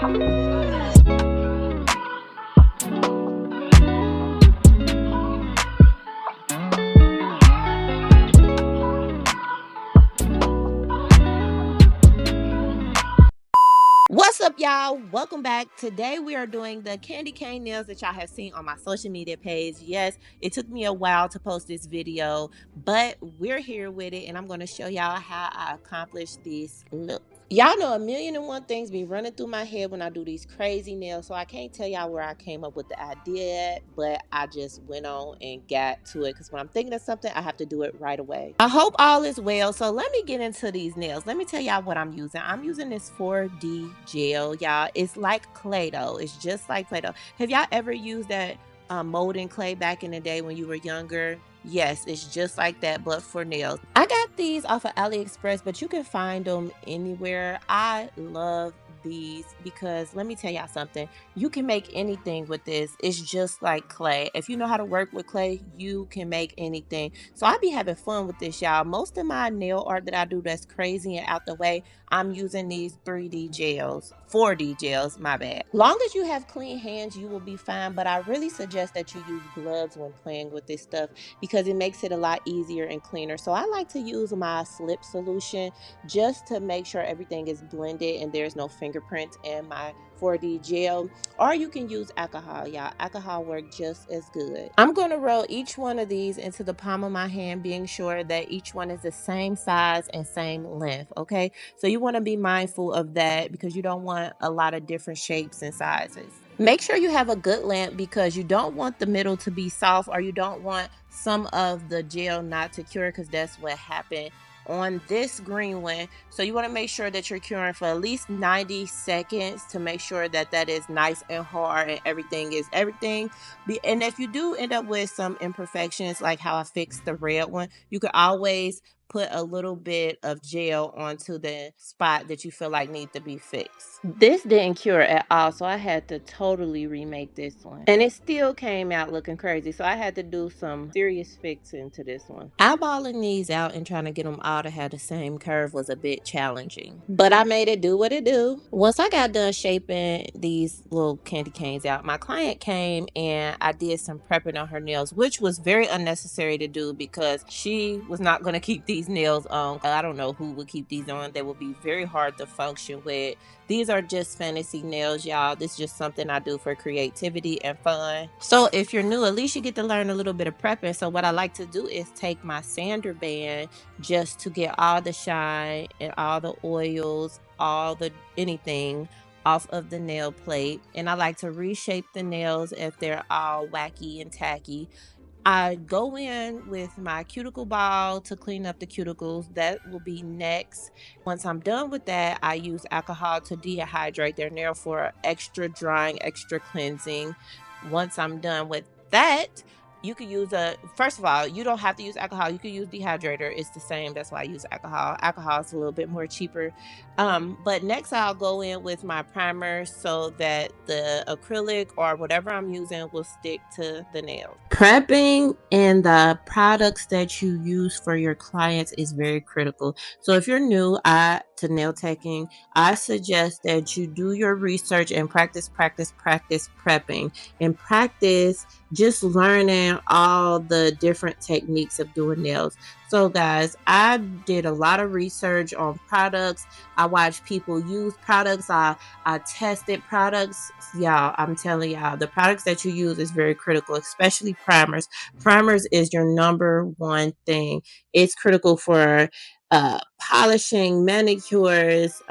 What's up, y'all? Welcome back. Today we are doing the candy cane nails that y'all have seen on my social media page. Yes, it took me a while to post this video, but we're here with it, and I'm going to show y'all how I accomplished this look. Y'all know a million and one things be running through my head when I do these crazy nails, so I can't tell y'all where I came up with the idea, but I just went on and got to it because when I'm thinking of something, I have to do it right away. I hope all is well, so let me get into these nails. Let me tell y'all what I'm using. I'm using this 4D gel, y'all. It's like Play-Doh. It's just like Play-Doh. Have y'all ever used that molding clay back in the day when you were younger? Yes, it's just like that, but for nails. I got these off of AliExpress, but you can find them anywhere. I love these because let me tell y'all something. You can make anything with this. It's just like clay. If you know how to work with clay, you can make anything. So I be having fun with this, y'all. Most of my nail art that I do that's crazy and out the way, I'm using these 3D gels, 4D gels, my bad. Long as you have clean hands, you will be fine, but I really suggest that you use gloves when playing with this stuff because it makes it a lot easier and cleaner. So I like to use my slip solution just to make sure everything is blended and there's no fingerprints in my 4D gel, or you can use alcohol, y'all. Alcohol works just as good. I'm going to roll each one of these into the palm of my hand, being sure that each one is the same size and same length, okay? So you want to be mindful of that because you don't want a lot of different shapes and sizes. Make sure you have a good lamp because you don't want the middle to be soft, or you don't want some of the gel not to cure, because that's what happened on this green one. So you want to make sure that you're curing for at least 90 seconds to make sure that that is nice and hard and everything is everything. And if you do end up with some imperfections like how I fixed the red one, you could always put a little bit of gel onto the spot that you feel like need to be fixed. This didn't cure at all, so I had to totally remake this one. And it still came out looking crazy, so I had to do some serious fixing to this one. Eyeballing these out and trying to get them all to have the same curve was a bit challenging, but I made it do what it do. Once I got done shaping these little candy canes out, my client came and I did some prepping on her nails, which was very unnecessary to do because she was not going to keep these nails on. I don't know who would keep these on. They would be very hard to function with. These are just fantasy nails, y'all. This is just something I do for creativity and fun. So if you're new, at least you get to learn a little bit of prepping. So what I like to do is take my sander band just to get all the shine and all the oils, all the anything off of the nail plate. And I like to reshape the nails if they're all wacky and tacky. I go in with my cuticle ball to clean up the cuticles. That will be next. Once I'm done with that, I use alcohol to dehydrate their nail for extra drying, extra cleansing. Once I'm done with that, you could use first of all, you don't have to use alcohol. You could use dehydrator. It's the same. That's why I use alcohol. Alcohol is a little bit more cheaper. But next I'll go in with my primer so that the acrylic or whatever I'm using will stick to the nail. Prepping and the products that you use for your clients is very critical. So if you're new to nail teching, I suggest that you do your research and practice prepping and practice just learning all the different techniques of doing nails. So guys, I did a lot of research on products. I watched people use products. I tested products. Y'all, I'm telling y'all, the products that you use is very critical, especially primers. Primers is your number one thing. It's critical for polishing, manicures,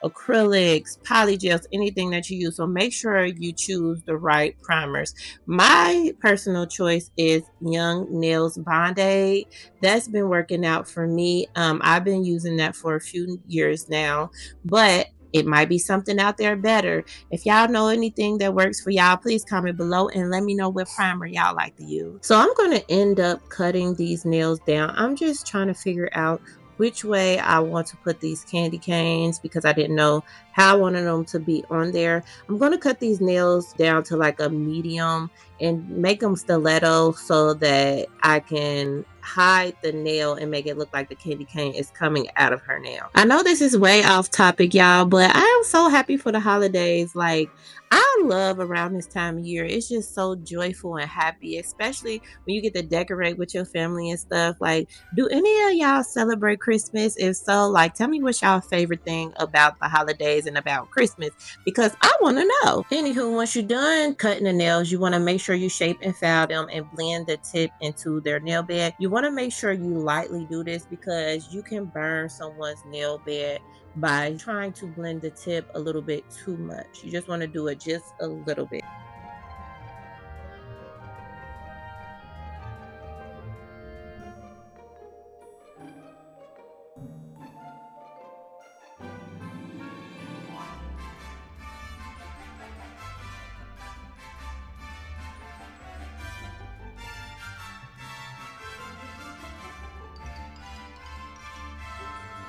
acrylics, polygels, anything that you use. So make sure you choose the right primers. My personal choice is Young Nails Band-Aid. That's been working out for me. I've been using that for a few years now, but it might be something out there better. If y'all know anything that works for y'all, please comment below and let me know what primer y'all like to use. So I'm going to end up cutting these nails down. I'm just trying to figure out which way I want to put these candy canes because I didn't know how I wanted them to be on there. I'm going to cut these nails down to like a medium and make them stiletto so that I can hide the nail and make it look like the candy cane is coming out of her nail. I know this is way off topic, y'all, but I am so happy for the holidays. Like, I love around this time of year. It's just so joyful and happy, especially when you get to decorate with your family and stuff. Like, do any of y'all celebrate Christmas? If so, like, tell me what's y'all favorite thing about the holidays and about Christmas, because I want to know. Anywho, once you're done cutting the nails, you want to make sure you shape and file them and blend the tip into their nail bed. You want to make sure you lightly do this because you can burn someone's nail bed by trying to blend the tip a little bit too much. You just want to do it just a little bit.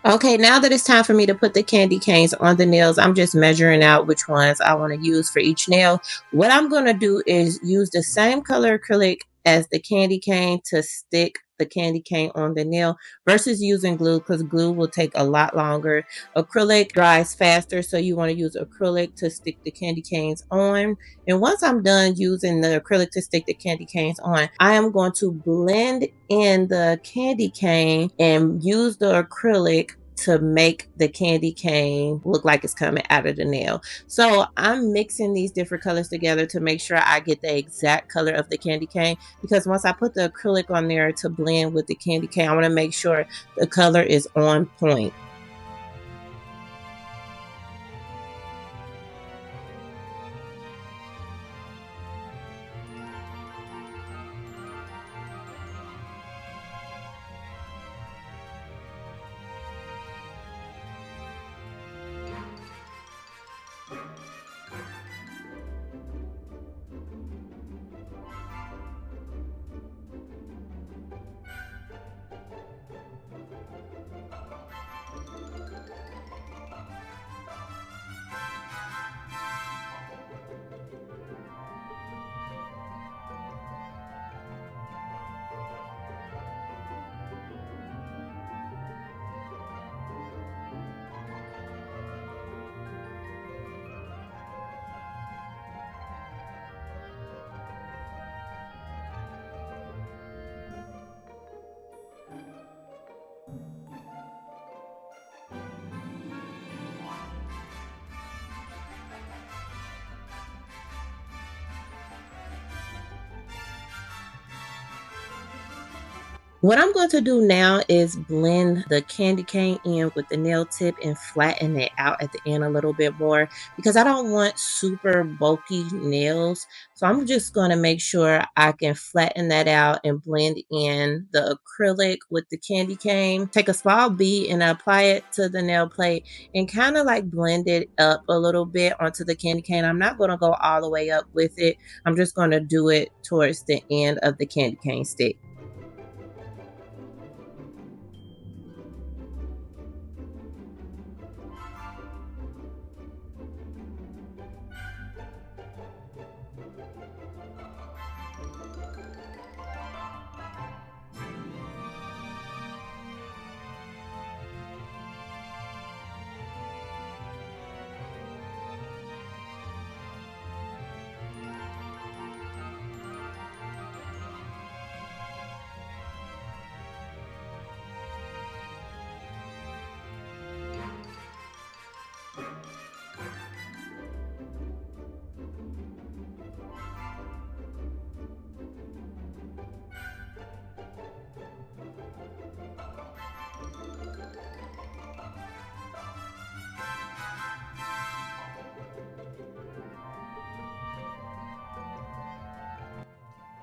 Okay, now that it's time for me to put the candy canes on the nails, I'm just measuring out which ones I want to use for each nail. What I'm going to do is use the same color acrylic as the candy cane to stick the candy cane on the nail versus using glue, because glue will take a lot longer. Acrylic dries faster, so you want to use acrylic to stick the candy canes on. And once I'm done using the acrylic to stick the candy canes on, I am going to blend in the candy cane and use the acrylic to make the candy cane look like it's coming out of the nail. So I'm mixing these different colors together to make sure I get the exact color of the candy cane, because once I put the acrylic on there to blend with the candy cane, I want to make sure the color is on point. What I'm going to do now is blend the candy cane in with the nail tip and flatten it out at the end a little bit more, because I don't want super bulky nails. So I'm just going to make sure I can flatten that out and blend in the acrylic with the candy cane. Take a small bead and apply it to the nail plate and kind of like blend it up a little bit onto the candy cane. I'm not going to go all the way up with it. I'm just going to do it towards the end of the candy cane stick.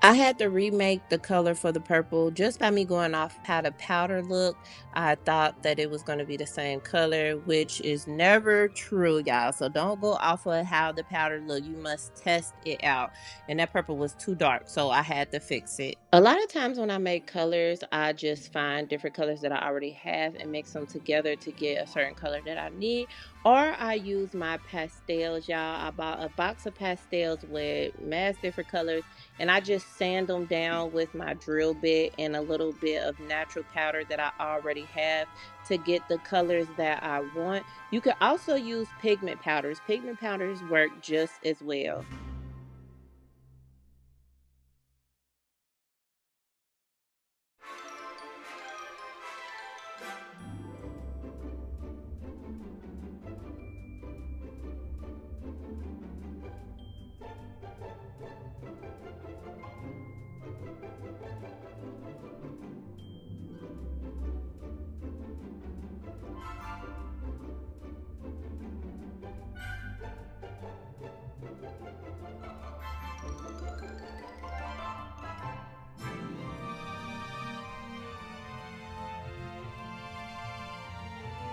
I had to remake the color for the purple just by me going off how the powder looked. I thought that it was going to be the same color, which is never true, y'all. So don't go off of how the powder look. You must test it out. And that purple was too dark, so I had to fix it. A lot of times when I make colors, I just find different colors that I already have and mix them together to get a certain color that I need. Or I use my pastels, y'all. I bought a box of pastels with mass different colors, and I just sand them down with my drill bit and a little bit of natural powder that I already have to get the colors that I want. You could also use pigment powders. Pigment powders work just as well.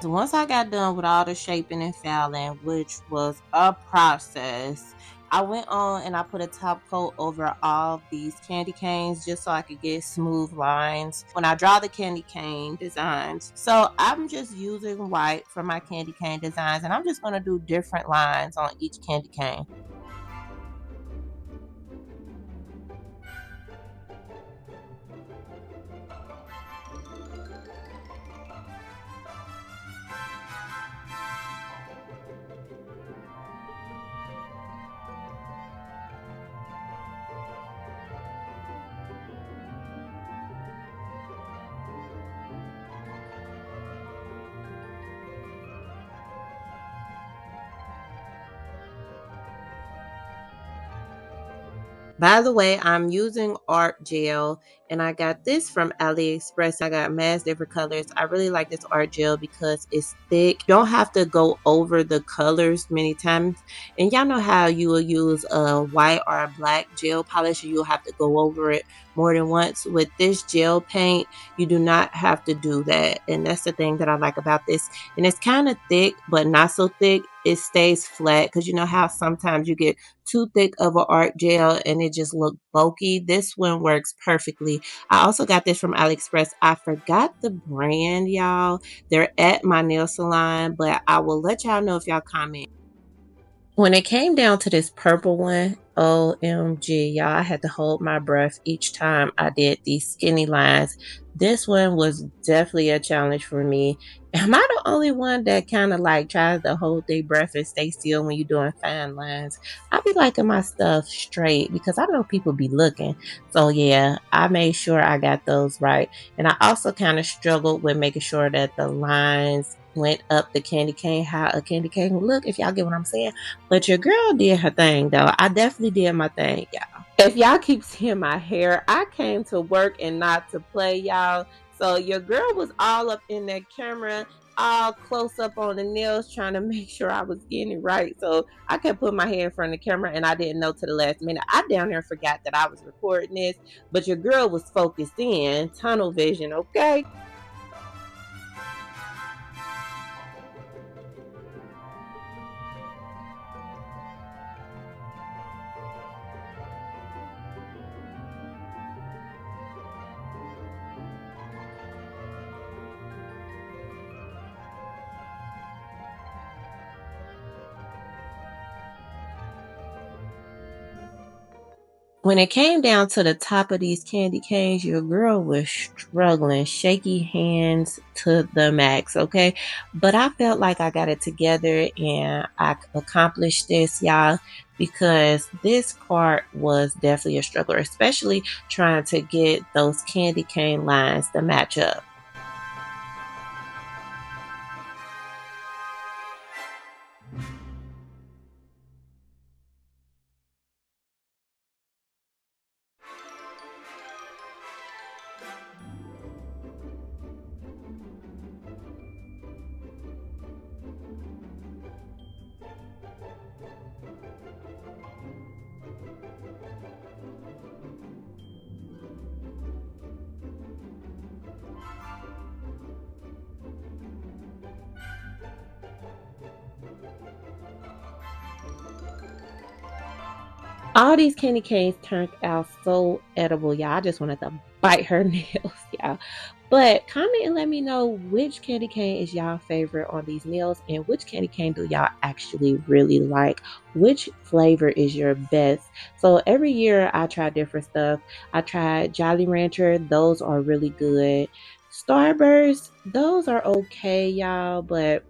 Once I got done with all the shaping and filing, which was a process, I went on and I put a top coat over all of these candy canes just so I could get smooth lines when I draw the candy cane designs. So I'm just using white for my candy cane designs, and I'm just going to do different lines on each candy cane. By the way, I'm using art gel, and I got this from AliExpress. I got mass different colors. I really like this art gel because it's thick. You don't have to go over the colors many times. And y'all know how you will use a white or a black gel polish and you'll have to go over it more than once. With this gel paint, you do not have to do that. And that's the thing that I like about this. And it's kind of thick, but not so thick. It stays flat because you know how sometimes you get too thick of an art gel and it just look bulky. This one works perfectly. I also got this from AliExpress. I forgot the brand, y'all. They're at my nail salon, but I will let y'all know if y'all comment. When it came down to this purple one, OMG, y'all, I had to hold my breath each time I did these skinny lines. This one was definitely a challenge for me. Am I the only one that kind of like tries to hold their breath and stay still when you're doing fine lines? I be liking my stuff straight because I know people be looking. So yeah, I made sure I got those right. And I also kind of struggled with making sure that the lines went up the candy cane, how a candy cane would look, if y'all get what I'm saying. But your girl did her thing though. I definitely did my thing, y'all. If y'all keep seeing my hair, I came to work and not to play, y'all. So your girl was all up in that camera, all close up on the nails, trying to make sure I was getting it right. So I kept putting my hair in front of the camera, and I didn't know to the last minute. I down there forgot that I was recording this, but your girl was focused in, tunnel vision, okay? When it came down to the top of these candy canes, your girl was struggling, shaky hands to the max, okay? But I felt like I got it together and I accomplished this, y'all, because this part was definitely a struggle, especially trying to get those candy cane lines to match up. All these candy canes turned out so edible, y'all. I just wanted to bite her nails, y'all. But comment and let me know which candy cane is y'all favorite on these meals, and which candy cane do y'all actually really like. Which flavor is your best? So every year I try different stuff. I tried Jolly Rancher, those are really good. Starburst, those are okay, y'all, but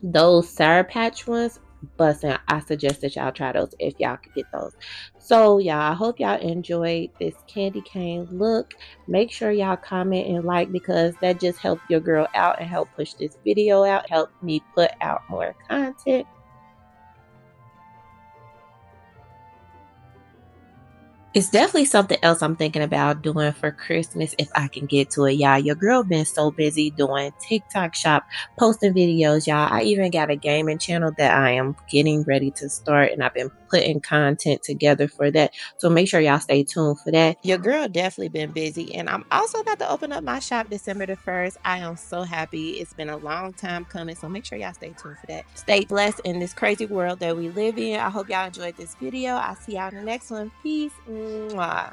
those Sour Patch ones, bussin'. I suggest that y'all try those if y'all could get those. So y'all, I hope y'all enjoyed this candy cane look. Make sure y'all comment and like, because that just helped your girl out and help push this video out, help me put out more content. It's definitely something else I'm thinking about doing for Christmas if I can get to it, y'all. Your girl been so busy doing TikTok shop, posting videos, y'all. I even got a gaming channel that I am getting ready to start, and I've been putting content together for that. So make sure y'all stay tuned for that. Your girl definitely been busy, and I'm also about to open up my shop December the 1st. I am so happy. It's been a long time coming, so make sure y'all stay tuned for that. Stay blessed in this crazy world that we live in. I hope y'all enjoyed this video. I'll see y'all in the next one. Peace. Mwah.